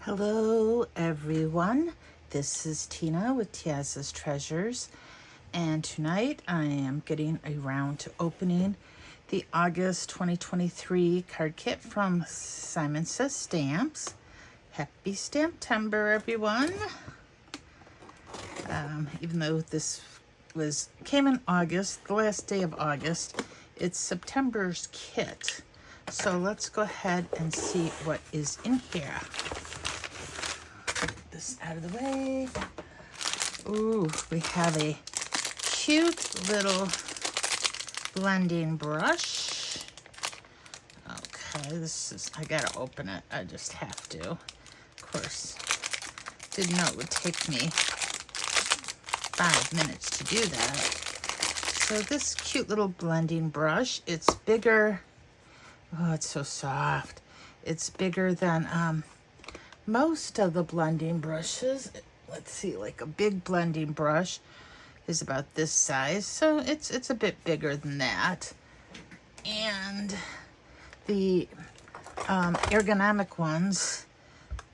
Hello everyone, this is Tina with Tiaza's Treasures, and tonight I am getting around to opening the August 2023 card kit from Simon Says Stamps. Happy Stamptember, everyone. Even though this came in August, the last day of August, it's September's kit. So let's go ahead and see what is in here. This out of the way. Ooh, we have a cute little blending brush. Okay, I gotta open it. I just have to. Of course, didn't know it would take me 5 minutes to do that. So this cute little blending brush, it's bigger. Oh, it's so soft. It's bigger than most of the blending brushes. Let's see, like a big blending brush is about this size, so it's a bit bigger than that. And the ergonomic ones,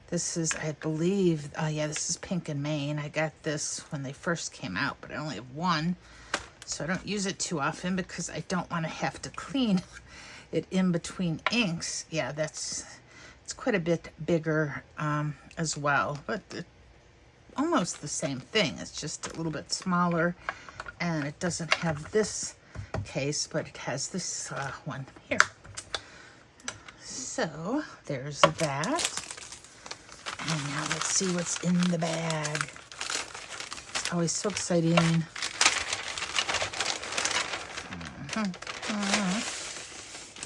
this is, I believe, yeah, this is Pink and Main. I got this when they first came out, but I only have one, so I don't use it too often because I don't want to have to clean it in between inks. Yeah, it's quite a bit bigger as well, but almost the same thing. It's just a little bit smaller, and it doesn't have this case, but it has this one here. So there's that. And now let's see what's in the bag. It's always so exciting.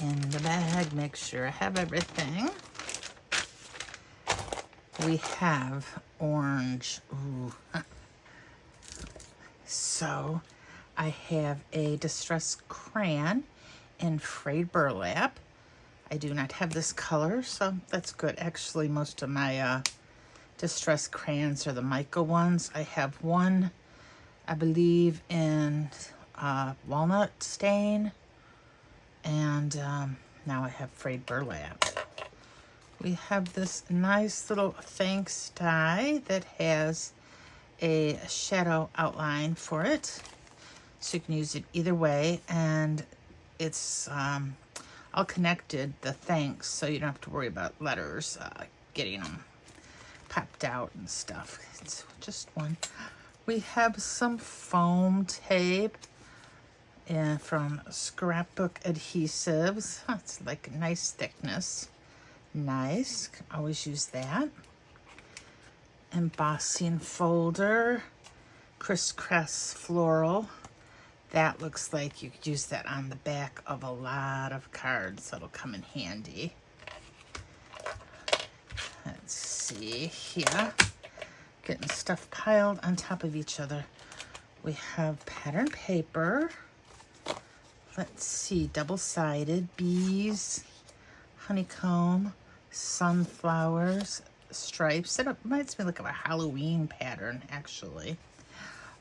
In the bag, make sure I have everything. We have orange. Ooh. So I have a Distress Crayon in frayed burlap. I do not have this color, so that's good. Actually, most of my Distress Crayons are the mica ones. I have one, I believe, in walnut stain, and now I have frayed burlap. We have this nice little Thanks die that has a shadow outline for it, so you can use it either way, and it's all connected, the thanks, so you don't have to worry about letters getting them popped out and stuff. It's just one. We have some foam tape from Scrapbook Adhesives. It's like a nice thickness. Nice, can always use that. Embossing folder, crisscross floral. That looks like you could use that on the back of a lot of cards. That'll come in handy. Let's see here. Getting stuff piled on top of each other. We have pattern paper. Let's see, double-sided, bees, honeycomb, sunflowers, stripes. It reminds me like of a Halloween pattern, actually.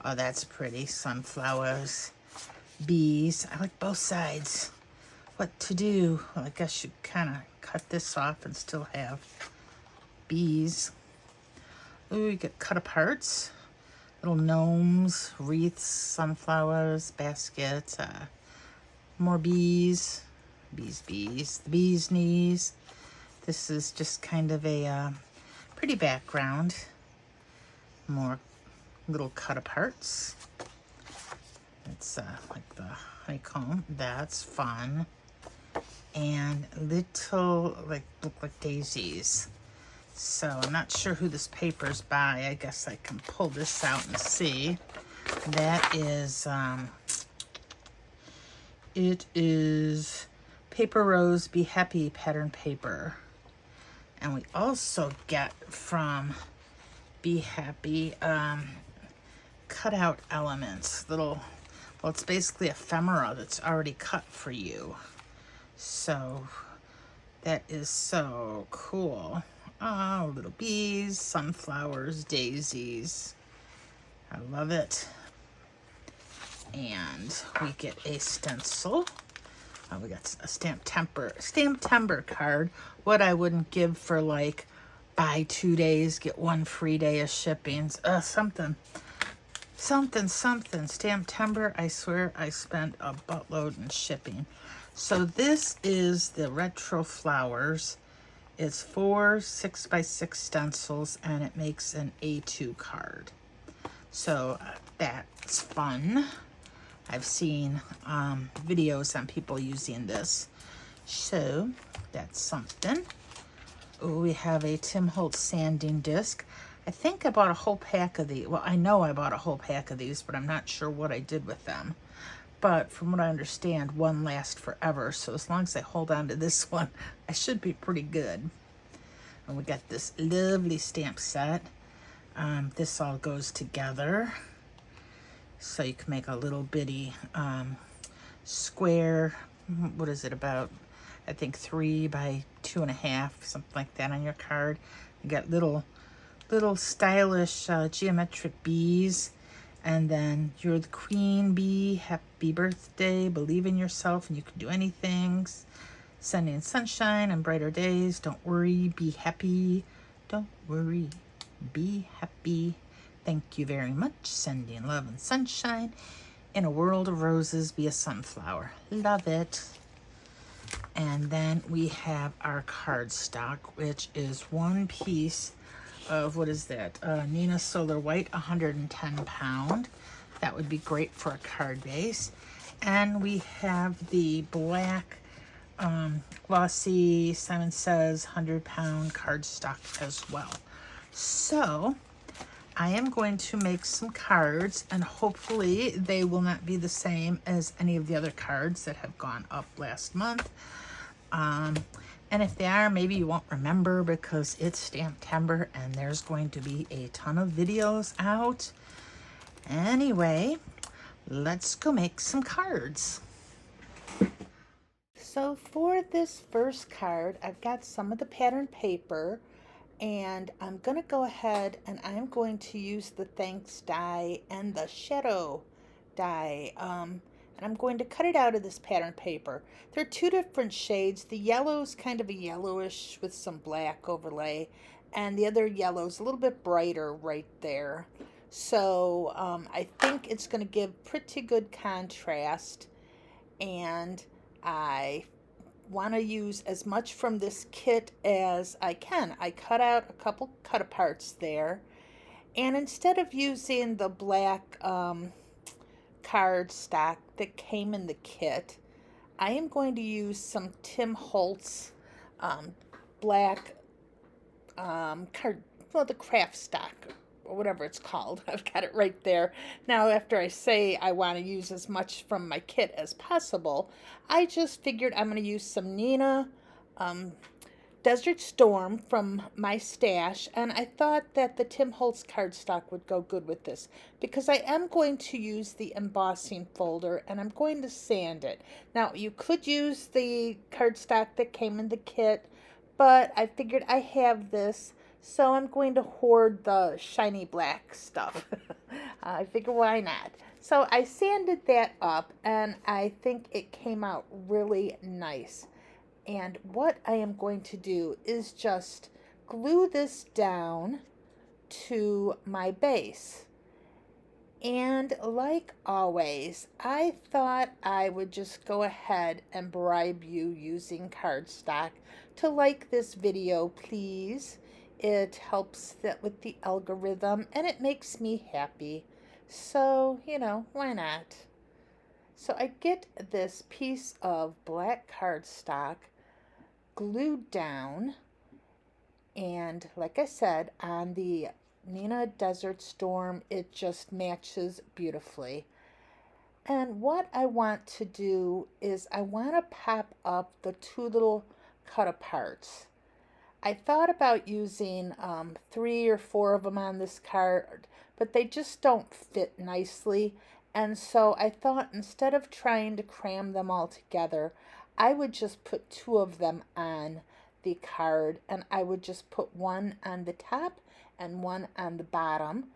Oh, that's pretty. Sunflowers, bees. I like both sides. What to do? Well, I guess you kind of cut this off and still have bees. Ooh, you get cut aparts. Little gnomes, wreaths, sunflowers, baskets, more bees. Bees, the bee's knees. This is just kind of a pretty background. More little cut aparts. It's like the honeycomb. That's fun. And little, look like daisies. So I'm not sure who this paper's by. I guess I can pull this out and see. That is, it is Paper Rose Be Happy pattern paper. And we also get from Be Happy cutout elements. Little, well, it's basically ephemera that's already cut for you. So that is so cool. Oh, little bees, sunflowers, daisies. I love it. And we get a stencil. We got a Stamptember card. What I wouldn't give for like buy 2 days, get 1 free day of shipping. Something. Stamptember, I swear I spent a buttload in shipping. So this is the Retro Flowers. It's 4 6x6 stencils, and it makes an A2 card. So that's fun. I've seen videos on people using this. So that's something. Oh, we have a Tim Holtz sanding disc. I think I bought a whole pack of these. Well, I know I bought a whole pack of these, but I'm not sure what I did with them. But from what I understand, one lasts forever. So as long as I hold on to this one, I should be pretty good. And we got this lovely stamp set. This all goes together. So you can make a little bitty square. What is it, about, I think 3 by 2.5, something like that on your card. You got little stylish geometric bees. And then you're the queen bee, happy birthday, believe in yourself and you can do anything. Sending sunshine and brighter days, don't worry, be happy. Don't worry, be happy. Thank you very much. Sending love and sunshine. In a world of roses, be a sunflower. Love it. And then we have our cardstock, which is 1 piece of, what is that? Nina Solar White, 110 pound. That would be great for a card base. And we have the black glossy Simon Says 100 pound cardstock as well. So I am going to make some cards, and hopefully they will not be the same as any of the other cards that have gone up last month. And if they are, maybe you won't remember because it's Stamptember and there's going to be a ton of videos out. Anyway, let's go make some cards. So for this first card, I've got some of the pattern paper, and I'm going to go ahead and I'm going to use the Thanks die and the Shadow die. And I'm going to cut it out of this pattern paper. There are 2 different shades. The yellow's kind of a yellowish with some black overlay, and the other yellow's a little bit brighter right there. So I think it's going to give pretty good contrast, and I want to use as much from this kit as I can. I cut out a couple cut aparts there, and instead of using the black cardstock that came in the kit, I am going to use some Tim Holtz black the craft stock, or whatever it's called. I've got it right there. Now, after I say I want to use as much from my kit as possible, I just figured I'm going to use some Nina Desert Storm from my stash, and I thought that the Tim Holtz cardstock would go good with this because I am going to use the embossing folder and I'm going to sand it. Now, you could use the cardstock that came in the kit, but I figured I have this, so I'm going to hoard the shiny black stuff. I figure why not? So I sanded that up and I think it came out really nice. And what I am going to do is just glue this down to my base. And like always, I thought I would just go ahead and bribe you using cardstock to like this video, please. It helps that with the algorithm and it makes me happy. So, why not? So I get this piece of black cardstock glued down, and like I said, on the Nina Desert Storm, it just matches beautifully. And what I want to do is I want to pop up the 2 little cut aparts. I thought about using 3 or 4 of them on this card, but they just don't fit nicely. And so I thought instead of trying to cram them all together, I would just put 2 of them on the card, and I would just put one on the top and one on the bottom.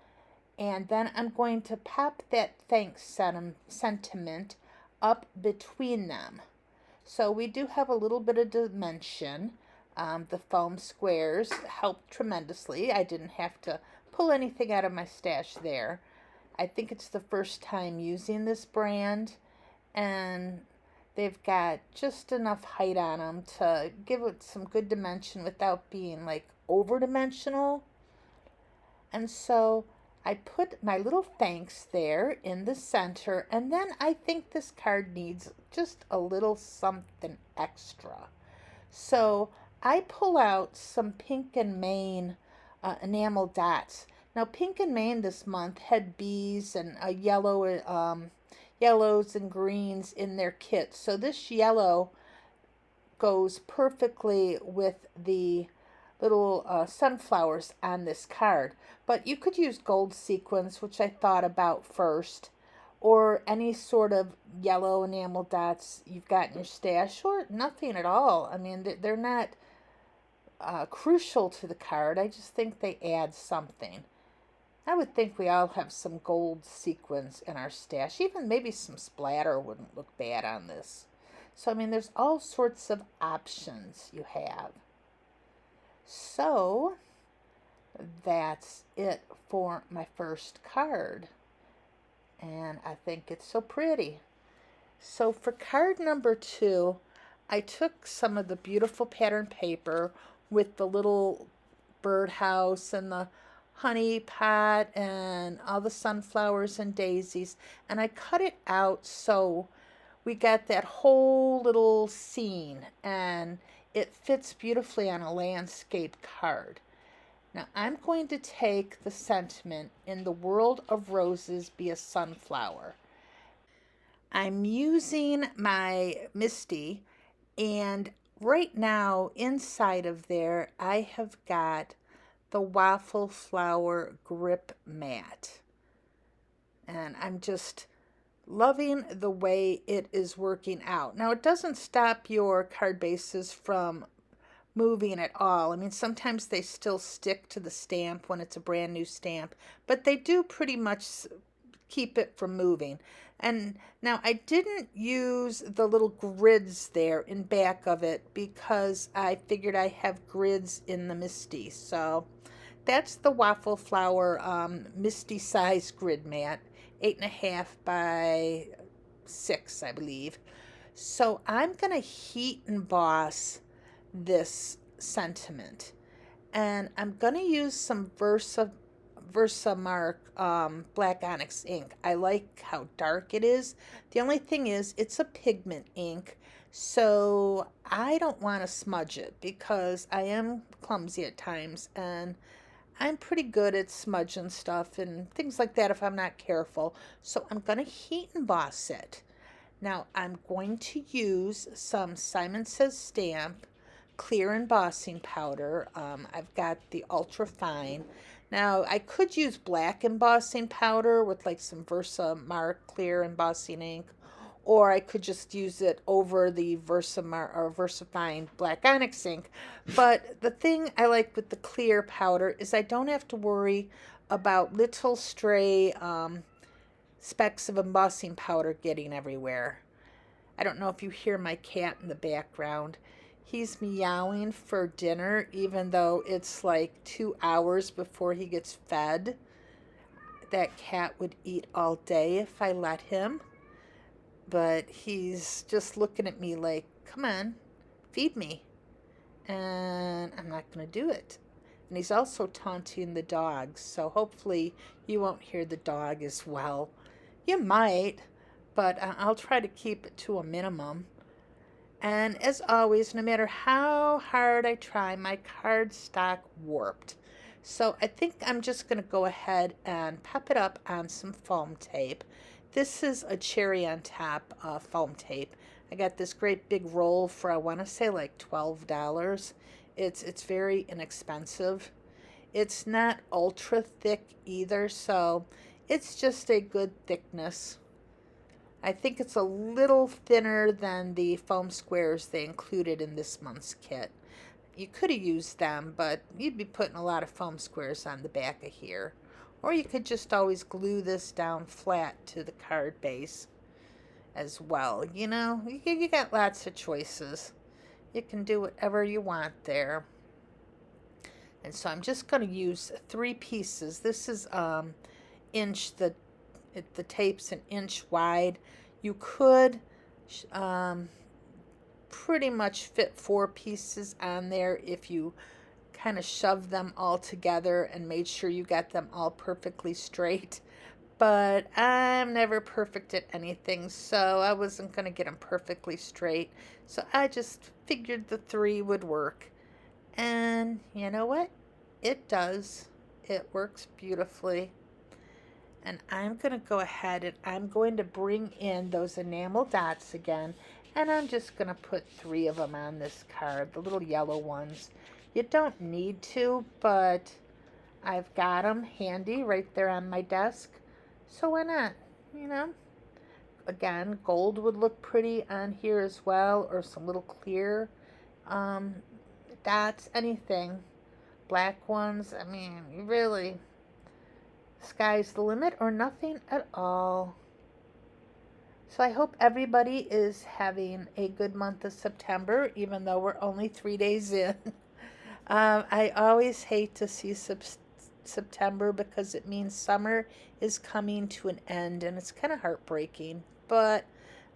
And then I'm going to pop that thanks sentiment up between them. So we do have a little bit of dimension, The foam squares helped tremendously. I didn't have to pull anything out of my stash there. I think it's the first time using this brand, and they've got just enough height on them to give it some good dimension without being like over dimensional. And so I put my little thanks there in the center, and then I think this card needs just a little something extra. So I pull out some Pink and Main enamel dots. Now Pink and Main this month had bees and yellows and greens in their kit. So this yellow goes perfectly with the little sunflowers on this card. But you could use gold sequins, which I thought about first, or any sort of yellow enamel dots you've got in your stash, or nothing at all. I mean, they're not crucial to the card. I just think they add something. I would think we all have some gold sequins in our stash. Even maybe some splatter wouldn't look bad on this. So, I mean, there's all sorts of options you have. So, that's it for my first card. And I think it's so pretty. So for card number 2, I took some of the beautiful pattern paper with the little birdhouse and the honey pot and all the sunflowers and daisies, and I cut it out so we got that whole little scene, and it fits beautifully on a landscape card. Now I'm going to take the sentiment, "In the world of roses, be a sunflower." I'm using my Misty, and right now inside of there I have got the Waffle Flower Grip Mat. And I'm just loving the way it is working out. Now it doesn't stop your card bases from moving at all. I mean, sometimes they still stick to the stamp when it's a brand new stamp, but they do pretty much keep it from moving. And now I didn't use the little grids there in back of it because I figured I have grids in the Misty. So that's the Waffle Flower Misty size grid mat, 8.5 by 6, I believe. So I'm going to heat emboss this sentiment, and I'm going to use some Versamark black onyx ink. I like how dark it is. The only thing is it's a pigment ink, so I don't want to smudge it because I am clumsy at times, and I'm pretty good at smudging stuff and things like that if I'm not careful. So I'm going to heat emboss it. Now I'm going to use some Simon Says Stamp clear embossing powder. I've got the ultra fine. Now I could use black embossing powder with like some Versamark clear embossing ink, or I could just use it over the Versamark or Versafine black onyx ink. But the thing I like with the clear powder is I don't have to worry about little stray specks of embossing powder getting everywhere. I don't know if you hear my cat in the background. He's meowing for dinner, even though it's like 2 hours before he gets fed. That cat would eat all day if I let him. But he's just looking at me like, come on, feed me. And I'm not going to do it. And he's also taunting the dogs, so hopefully you won't hear the dog as well. You might, but I'll try to keep it to a minimum. And as always, no matter how hard I try, my cardstock warped. So I think I'm just going to go ahead and pop it up on some foam tape. This is a cherry on top foam tape. I got this great big roll for, I want to say like $12. It's very inexpensive. It's not ultra thick either, so it's just a good thickness. I think it's a little thinner than the foam squares they included in this month's kit. You could have used them, but you'd be putting a lot of foam squares on the back of here. Or you could just always glue this down flat to the card base as well. You know, you got lots of choices. You can do whatever you want there. And so I'm just going to use 3 pieces. This is inch, the tape's an inch wide. You could pretty much fit 4 pieces on there if you kind of shoved them all together and made sure you got them all perfectly straight. But I'm never perfect at anything, so I wasn't going to get them perfectly straight. So I just figured the 3 would work. And you know what? It does. It works beautifully. And I'm going to go ahead and I'm going to bring in those enamel dots again. And I'm just going to put 3 of them on this card, the little yellow ones. You don't need to, but I've got them handy right there on my desk. So why not? You know? Again, gold would look pretty on here as well, or some little clear dots, anything. Black ones, I mean, really, sky's the limit or nothing at all. So I hope everybody is having a good month of September, even though we're only 3 days in. I always hate to see September because it means summer is coming to an end, and it's kind of heartbreaking. But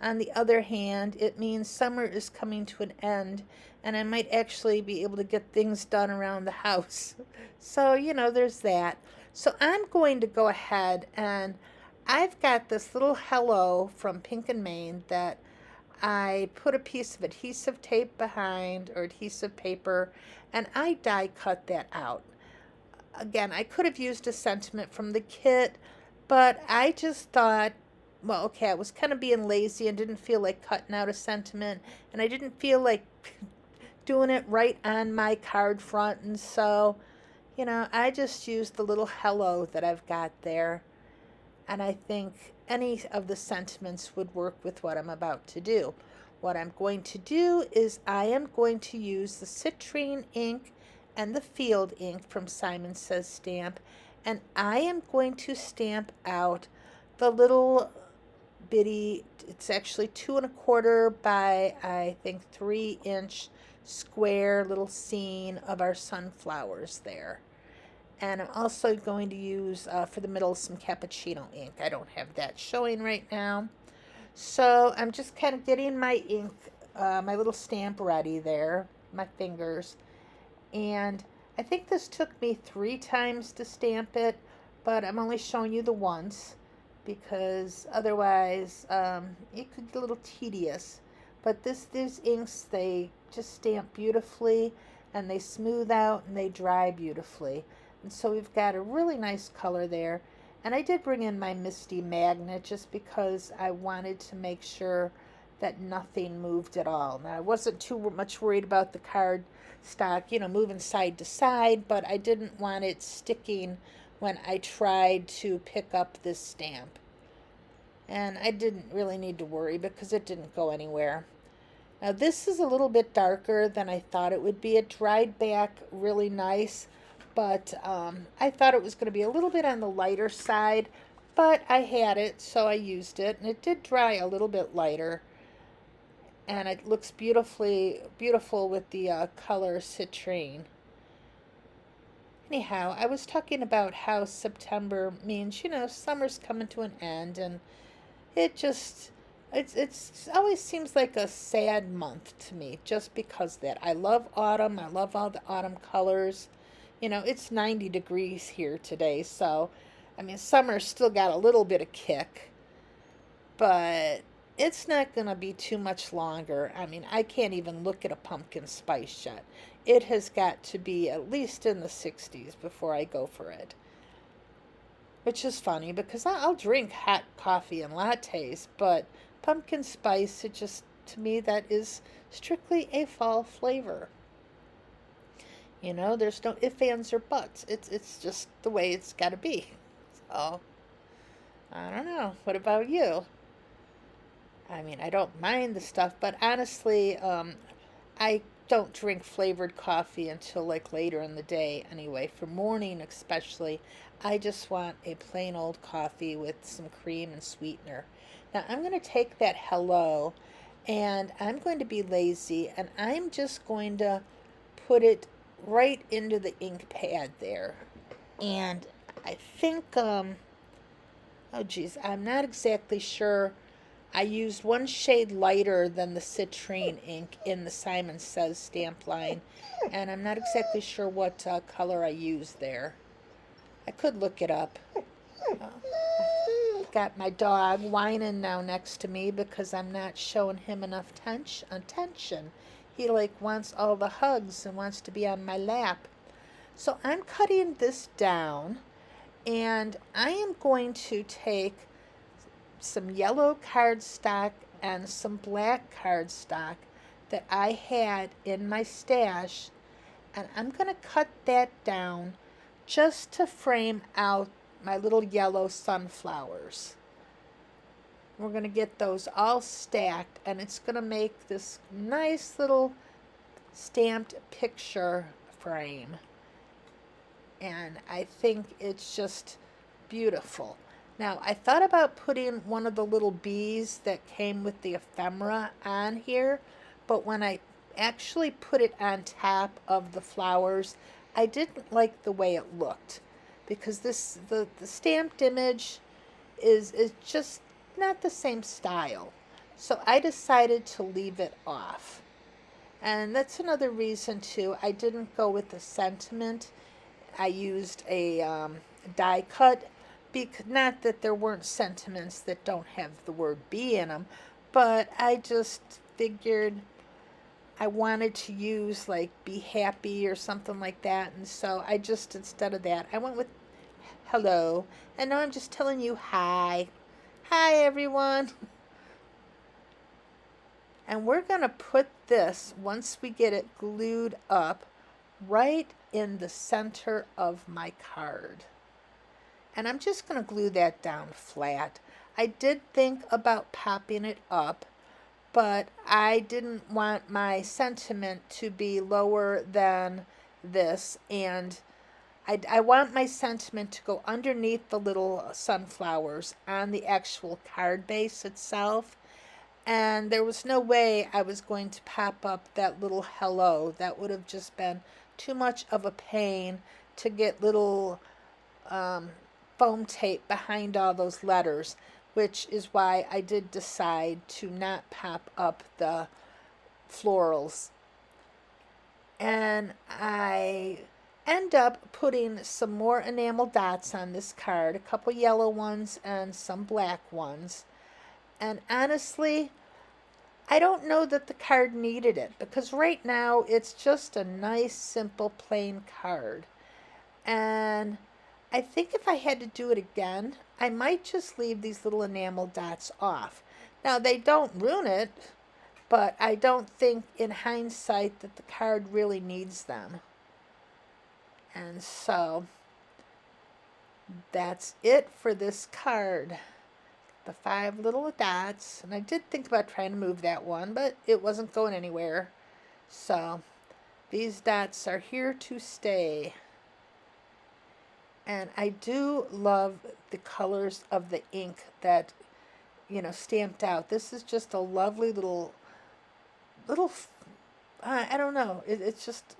on the other hand, it means summer is coming to an end, and I might actually be able to get things done around the house. So, you know, there's that. So I'm going to go ahead, and I've got this little hello from Pink and Main that I put a piece of adhesive tape behind, or adhesive paper, and I die cut that out. Again, I could have used a sentiment from the kit, but I just thought, well, okay, I was kind of being lazy and didn't feel like cutting out a sentiment, and I didn't feel like doing it right on my card front, and so, you know, I just used the little hello that I've got there, and I think any of the sentiments would work with what I'm about to do. What I'm going to do is I am going to use the citrine ink and the field ink from Simon Says Stamp, and I am going to stamp out the little bitty, it's actually 2 1/4 by I think 3-inch square little scene of our sunflowers there. And I'm also going to use for the middle some cappuccino ink. I don't have that showing right now. So I'm just kind of getting my ink, my little stamp ready there, my fingers. And I think this took me 3 times to stamp it, but I'm only showing you the once because otherwise it could get a little tedious. But these inks, they just stamp beautifully, and they smooth out and they dry beautifully. And so we've got a really nice color there. And I did bring in my Misty magnet just because I wanted to make sure that nothing moved at all. Now, I wasn't too much worried about the card stock, you know, moving side to side, but I didn't want it sticking when I tried to pick up this stamp. And I didn't really need to worry because it didn't go anywhere. Now, this is a little bit darker than I thought it would be. It dried back really nice, but I thought it was going to be a little bit on the lighter side, but I had it, so I used it, and it did dry a little bit lighter, and it looks beautiful with the color citrine. Anyhow, I was talking about how September means, you know, summer's coming to an end, and it just, it's always seems like a sad month to me, just because of that. I love autumn. I love all the autumn colors. You know, it's 90 degrees here today, so, I mean, summer's still got a little bit of kick, but it's not going to be too much longer. I mean, I can't even look at a pumpkin spice yet. It has got to be at least in the 60s before I go for it. Which is funny because I'll drink hot coffee and lattes, but pumpkin spice, it just, to me, that is strictly a fall flavor. You know, there's no ifs, ands, or buts. It's just the way it's got to be. So, I don't know. What about you? I mean, I don't mind the stuff, but honestly, I don't drink flavored coffee until like later in the day anyway. For morning especially, I just want a plain old coffee with some cream and sweetener. Now, I'm going to take that hello And I'm going to be lazy, and I'm just going to put it right into the ink pad there. And I think, oh geez, I'm not exactly sure. I used one shade lighter than the citrine ink in the Simon Says stamp line, and I'm not exactly sure what color I used there. I could look it up. Got my dog whining now next to me because I'm not showing him enough attention. He like wants all the hugs and wants to be on my lap. So I'm cutting this down, and I am going to take some yellow cardstock and some black cardstock that I had in my stash, and I'm going to cut that down just to frame out my little yellow sunflowers. We're going to get those all stacked, and it's going to make this nice little stamped picture frame. And I think it's just beautiful. Now, I thought about putting one of the little bees that came with the ephemera on here, but when I actually put it on top of the flowers, I didn't like the way it looked, because the stamped image is just not the same style. So I decided to leave it off. And that's another reason too. I didn't go with the sentiment. I used a die cut. Not that there weren't sentiments that don't have the word be in them, but I just figured I wanted to use like be happy or something like that. And so I just, instead of that, I went with hello. And now I'm just telling you hi. Hi, everyone. And we're going to put this, once we get it glued up, right in the center of my card. And I'm just going to glue that down flat. I did think about popping it up, but I didn't want my sentiment to be lower than this, and I want my sentiment to go underneath the little sunflowers on the actual card base itself. And there was no way I was going to pop up that little hello. That would have just been too much of a pain to get little foam tape behind all those letters, which is why I did decide to not pop up the florals. And I end up putting some more enamel dots on this card, a couple yellow ones and some black ones. And honestly, I don't know that the card needed it, because right now it's just a nice, simple, plain card. And I think if I had to do it again, I might just leave these little enamel dots off. Now, they don't ruin it, but I don't think in hindsight that the card really needs them. And so that's it for this card. The 5 little dots. And I did think about trying to move that one, but it wasn't going anywhere. So these dots are here to stay. And I do love the colors of the ink that, stamped out. This is just a lovely little, I don't know. It's just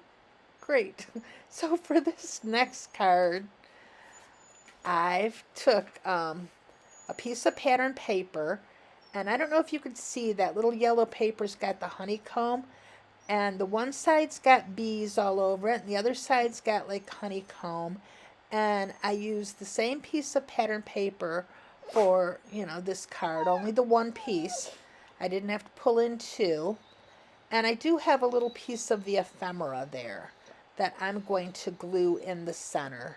great. So for this next card, I've took a piece of pattern paper, and I don't know if you can see that little yellow paper's got the honeycomb, and the one side's got bees all over it, and the other side's got like honeycomb. And I used the same piece of pattern paper for, this card, only the one piece. I didn't have to pull in 2. And I do have a little piece of the ephemera there that I'm going to glue in the center.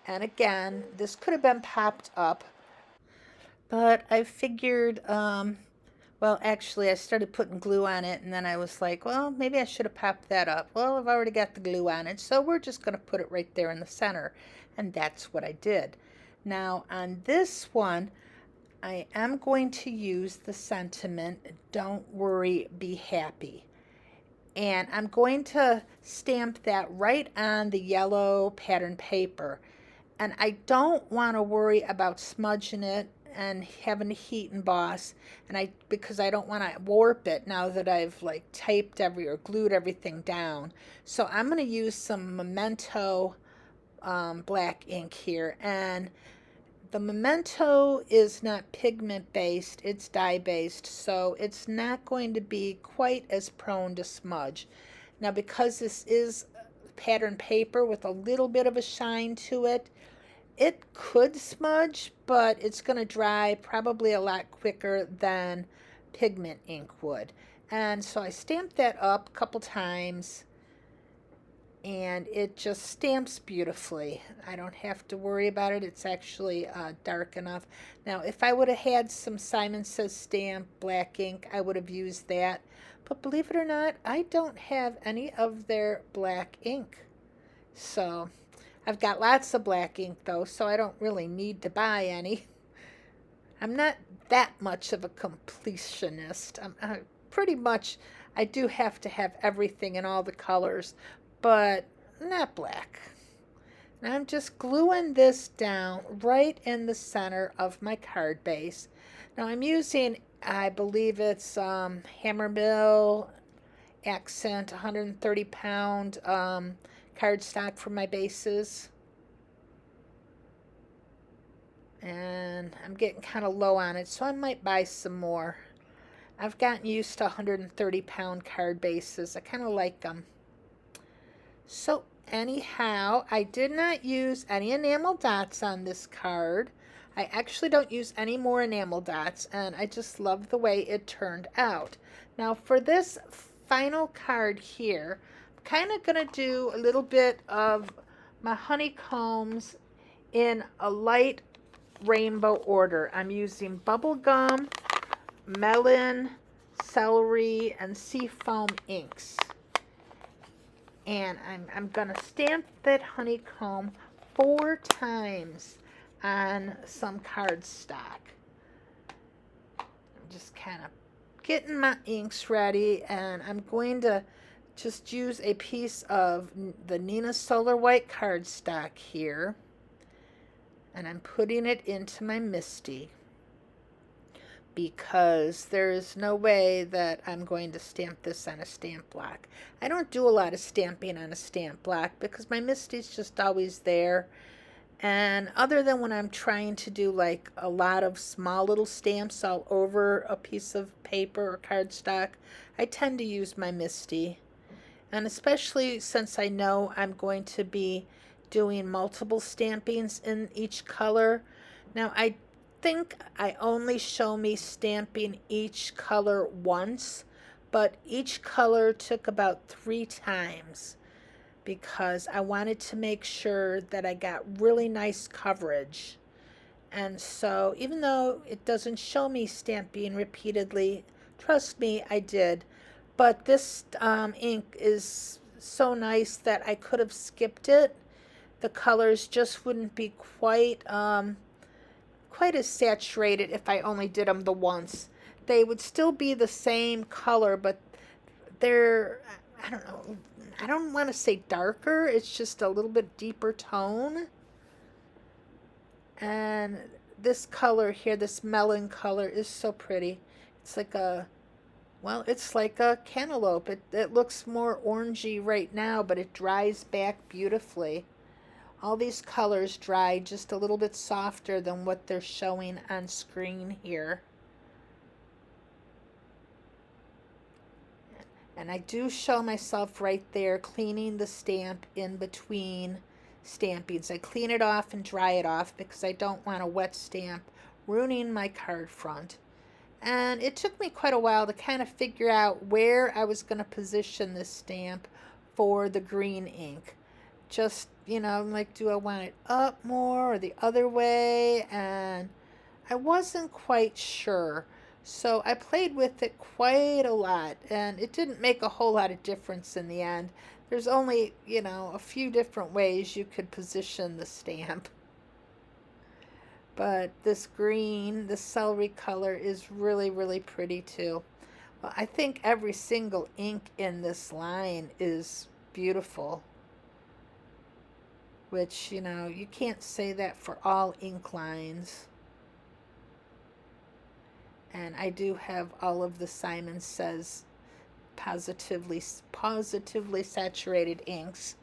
And again, this could have been popped up, but I figured, well, actually, I started putting glue on it, and then I was like, well, maybe I should have popped that up. Well, I've already got the glue on it, so we're just going to put it right there in the center. And that's what I did. Now, on this one, I am going to use the sentiment, don't worry, be happy. And I'm going to stamp that right on the yellow pattern paper. And I don't want to worry about smudging it and having to heat emboss, and because I don't want to warp it now that I've like taped or glued everything down. So I'm going to use some Memento black ink here, and the Memento is not pigment based, it's dye based, so it's not going to be quite as prone to smudge. Now, because this is pattern paper with a little bit of a shine to it, it could smudge, but it's going to dry probably a lot quicker than pigment ink would. And so I stamped that up a couple times, and it just stamps beautifully. I don't have to worry about it. It's actually dark enough. Now, if I would have had some Simon Says Stamp black ink, I would have used that. But believe it or not, I don't have any of their black ink. So I've got lots of black ink though, so I don't really need to buy any. I'm not that much of a completionist. Pretty much, I do have to have everything in all the colors, but not black. And I'm just gluing this down right in the center of my card base. Now I'm using, I believe it's Hammermill Accent 130 pound cardstock for my bases. And I'm getting kind of low on it, so I might buy some more. I've gotten used to 130 pound card bases. I kind of like them. So anyhow, I did not use any enamel dots on this card. I actually don't use any more enamel dots, and I just love the way it turned out. Now for this final card here, I'm kind of going to do a little bit of my honeycombs in a light rainbow order. I'm using bubblegum, melon, celery, and seafoam inks. And I'm going to stamp that honeycomb 4 times on some cardstock. I'm just kind of getting my inks ready, and I'm going to just use a piece of the Neenah Solar White cardstock here, and I'm putting it into my MISTI, because there is no way that I'm going to stamp this on a stamp block. I don't do a lot of stamping on a stamp block because my MISTI's just always there. And other than when I'm trying to do like a lot of small little stamps all over a piece of paper or cardstock, I tend to use my MISTI. And especially since I know I'm going to be doing multiple stampings in each color. Now I think I only show me stamping each color once, but each color took about 3 times because I wanted to make sure that I got really nice coverage. And so even though it doesn't show me stamping repeatedly, trust me, I did. But this ink is so nice that I could have skipped it. The colors just wouldn't be quite as saturated if I only did them the once. They would still be the same color, but they're, I don't know, I don't want to say darker, it's just a little bit deeper tone. And this color here, this melon color, is so pretty. It's like a, well, it's like a cantaloupe. It looks more orangey right now, but it dries back beautifully. All these colors dry just a little bit softer than what they're showing on screen here. And I do show myself right there cleaning the stamp in between stampings. I clean it off and dry it off because I don't want a wet stamp ruining my card front. And it took me quite a while to kind of figure out where I was going to position this stamp for the green ink. Just, you know, like, do I want it up more or the other way? And I wasn't quite sure. So I played with it quite a lot, and it didn't make a whole lot of difference in the end. There's only, you know, a few different ways you could position the stamp. But this green, this celery color, is really, really pretty too. Well, I think every single ink in this line is beautiful. Which, you know, you can't say that for all ink lines. And I do have all of the Simon Says positively saturated inks.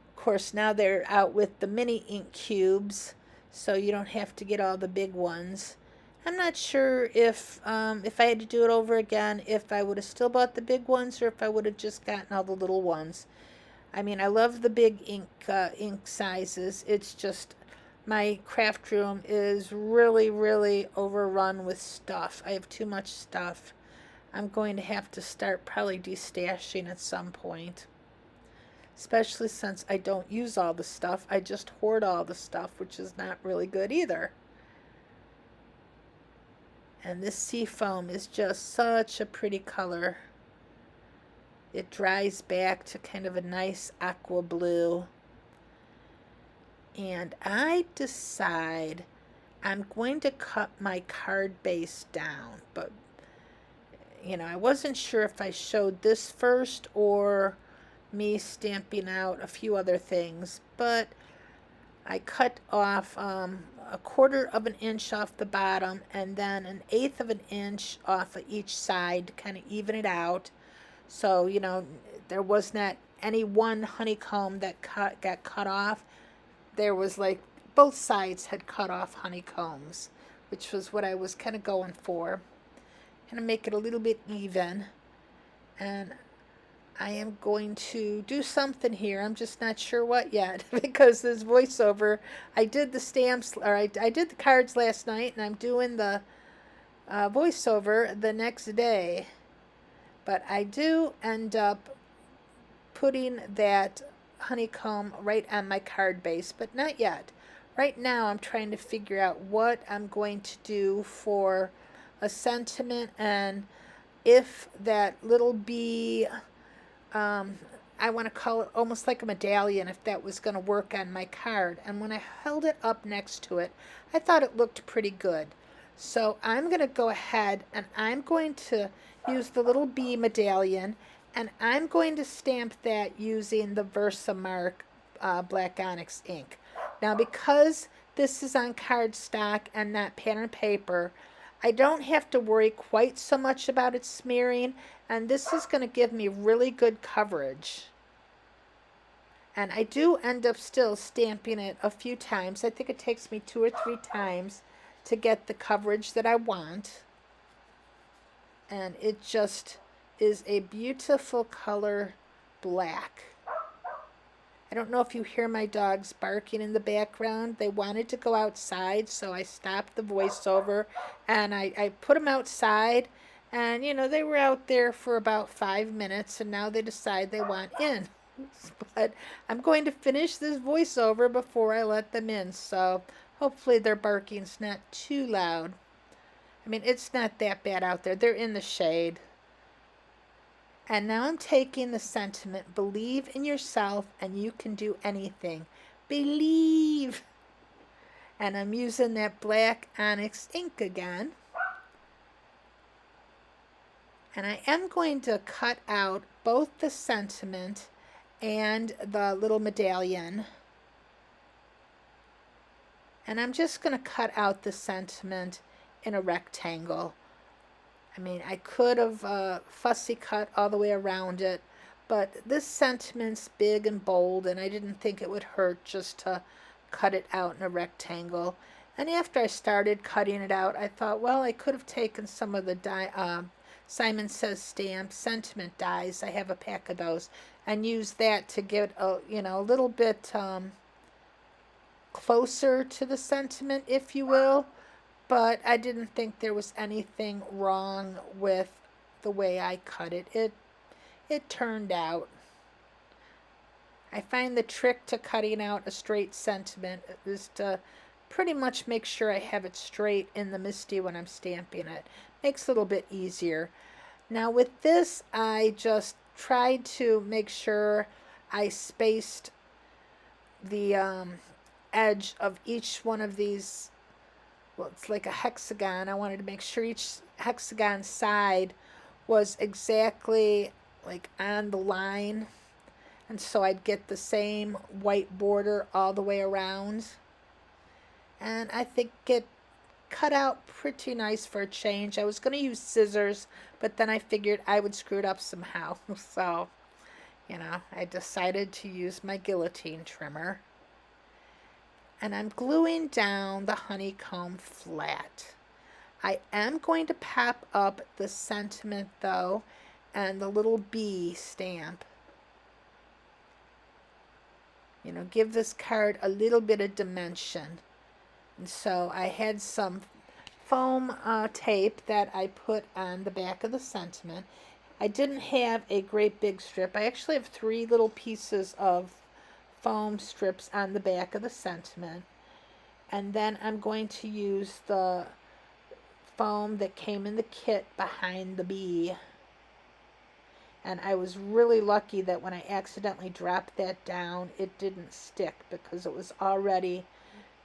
Of course, now they're out with the mini ink cubes, so you don't have to get all the big ones. I'm not sure if I had to do it over again, if I would have still bought the big ones or if I would have just gotten all the little ones. I mean, I love the big ink sizes. It's just my craft room is really, really overrun with stuff. I have too much stuff. I'm going to have to start probably destashing at some point. Especially since I don't use all the stuff. I just hoard all the stuff, which is not really good either. And this seafoam is just such a pretty color. It dries back to kind of a nice aqua blue. And I decide I'm going to cut my card base down. But, you know, I wasn't sure if I showed this first or me stamping out a few other things. But I cut off a 1/4 of an inch off the bottom and then 1/8 of an inch off of each side to kind of even it out. So, you know, there was not any one honeycomb that got cut off. There was like both sides had cut off honeycombs, which was what I was kind of going for. Kind of make it a little bit even. And I am going to do something here. I'm just not sure what yet because this voiceover, I did the stamps, or I did the cards last night, and I'm doing the voiceover the next day. But I do end up putting that honeycomb right on my card base, but not yet. Right now I'm trying to figure out what I'm going to do for a sentiment and if that little bee, I want to call it almost like a medallion, if that was going to work on my card. And when I held it up next to it, I thought it looked pretty good. So I'm going to go ahead and I'm going to use the little bee medallion, and I'm going to stamp that using the Versamark Black Onyx ink. Now, because this is on cardstock and not pattern paper, I don't have to worry quite so much about it smearing, and this is going to give me really good coverage. And I do end up still stamping it a few times. I think it takes me 2 or 3 times to get the coverage that I want. And it just is a beautiful color black. I don't know if you hear my dogs barking in the background. They wanted to go outside, so I stopped the voiceover and I put them outside. And, you know, they were out there for about 5 minutes, and now they decide they want in. But I'm going to finish this voiceover before I let them in, so hopefully their barking's not too loud. I mean, it's not that bad out there. They're in the shade. And now I'm taking the sentiment, believe in yourself and you can do anything. Believe. And I'm using that Black Onyx ink again. And I am going to cut out both the sentiment and the little medallion. And I'm just going to cut out the sentiment in a rectangle. I mean, I could have fussy cut all the way around it, but this sentiment's big and bold, and I didn't think it would hurt just to cut it out in a rectangle. And after I started cutting it out, I thought, well, I could have taken some of the Simon Says stamp sentiment dies. I have a pack of those, and used that to get a little bit closer to the sentiment, if you will. But I didn't think there was anything wrong with the way I cut it. It turned out. I find the trick to cutting out a straight sentiment is to pretty much make sure I have it straight in the MISTI when I'm stamping it. Makes it a little bit easier. Now with this, I just tried to make sure I spaced the edge of each one of these. Well, it's like a hexagon. I wanted to make sure each hexagon side was exactly like on the line, and so I'd get the same white border all the way around. And I think it cut out pretty nice for a change. I was going to use scissors, but then I figured I would screw it up somehow. So, you know, I decided to use my guillotine trimmer. And I'm gluing down the honeycomb flat. I am going to pop up the sentiment though, and the little bee stamp. You know, give this card a little bit of dimension. And so I had some foam tape that I put on the back of the sentiment. I didn't have a great big strip. I actually have 3 little pieces of foam strips on the back of the sentiment. And then I'm going to use the foam that came in the kit behind the bee. And I was really lucky that when I accidentally dropped that down, it didn't stick because it was already,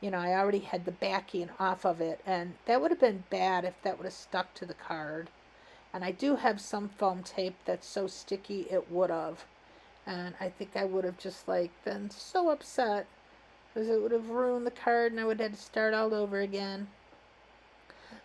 you know, I already had the backing off of it. And that would have been bad if that would have stuck to the card. And I do have some foam tape that's so sticky it would have. And I think I would have just like been so upset because it would have ruined the card and I would have had to start all over again.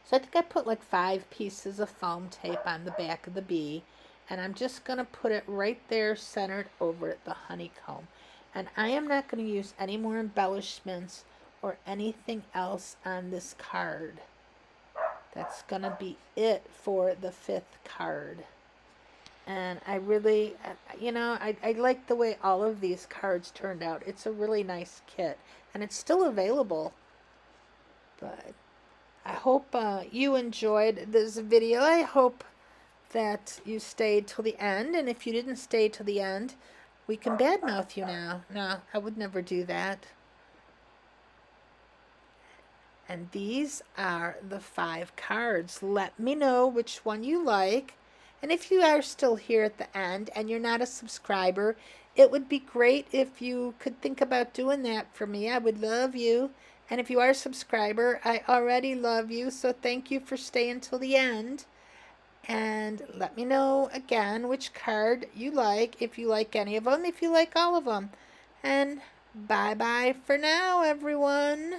So I think I put like 5 pieces of foam tape on the back of the bee. And I'm just going to put it right there centered over the honeycomb. And I am not going to use any more embellishments or anything else on this card. That's going to be it for the 5th card. And I really, you know, I like the way all of these cards turned out. It's a really nice kit. And it's still available. But I hope you enjoyed this video. I hope that you stayed till the end, and if you didn't stay till the end, we can badmouth you now. No, I would never do that. And these are the 5 cards. Let me know which one you like. And if you are still here at the end and you're not a subscriber, it would be great if you could think about doing that for me. I would love you. And if you are a subscriber, I already love you, so thank you for staying till the end. And let me know again which card you like, if you like any of them, if you like all of them. And bye-bye for now, everyone.